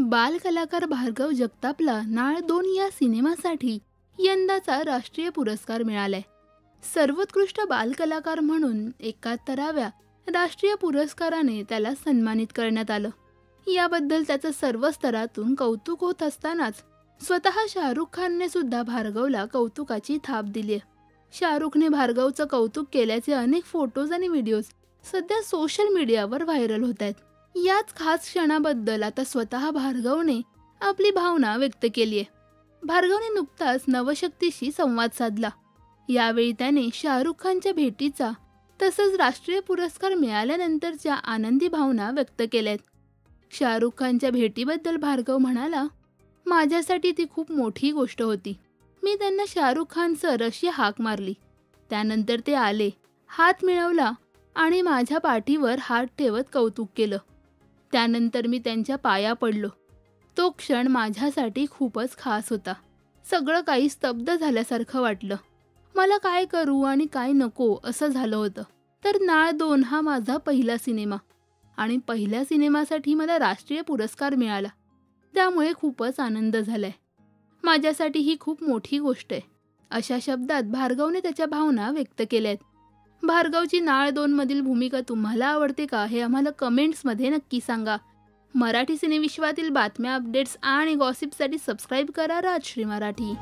बालकलाकार भार्गव जगतापला नाळ 2 या सिनेमासाठी यंदाचा राष्ट्रीय पुरस्कार मिळालाय. सर्वोत्कृष्ट बालकलाकार म्हणून 71व्या राष्ट्रीय पुरस्काराने त्याला सन्मानित करण्यात आलं. याबद्दल त्याचं सर्व स्तरातून कौतुक होत असतानाच स्वतः शाहरुख खानने सुद्धा भार्गवला कौतुकाची थाप दिली. शाहरुखने भार्गवचं कौतुक केल्याचे अनेक फोटोज आणि व्हिडिओज सध्या सोशल मीडियावर व्हायरल होत आहेत. याच खास क्षणाबद्दल आता स्वतः भार्गवने आपली भावना व्यक्त केली आहे. भार्गवने नुकताच नवशक्तीशी संवाद साधला. यावेळी त्याने शाहरुख खानच्या भेटीचा तसंच राष्ट्रीय पुरस्कार मिळाल्यानंतरच्या आनंदी भावना व्यक्त केल्यात. शाहरुख खानच्या भेटीबद्दल भार्गव म्हणाला, माझ्यासाठी ती खूप मोठी गोष्ट होती. मी त्यांना शाहरुख खान सर अशी हाक मारली. त्यानंतर ते आले, हात मिळवला आणि माझ्या पाठीवर हात ठेवत कौतुक केलं. त्यानंतर मी त्यांच्या पाया पडलो. तो क्षण माझ्यासाठी खूपच खास होता. सगळं काही स्तब्ध झाल्यासारखं वाटलं. मला काय करू आणि काय नको असं झालं होतं. तर नाळ 2 हा माझा पहिला सिनेमा आणि पहिल्या सिनेमासाठी मला राष्ट्रीय पुरस्कार मिळाला. त्यामुळे खूपच आनंद झालाय. माझ्यासाठी ही खूप मोठी गोष्ट आहे. अशा शब्दात भार्गवने त्याच्या भावना व्यक्त केल्यात. भार्गवची नाळ 2 मधील भूमिका तुम्हाला आवडते का हे आम्हाला कमेंट्समध्ये नक्की सांगा. मराठी सिनेविश्वातील बातम्या, अपडेट्स आणि गॉसिपसाठी सबस्क्राईब करा राजश्री मराठी.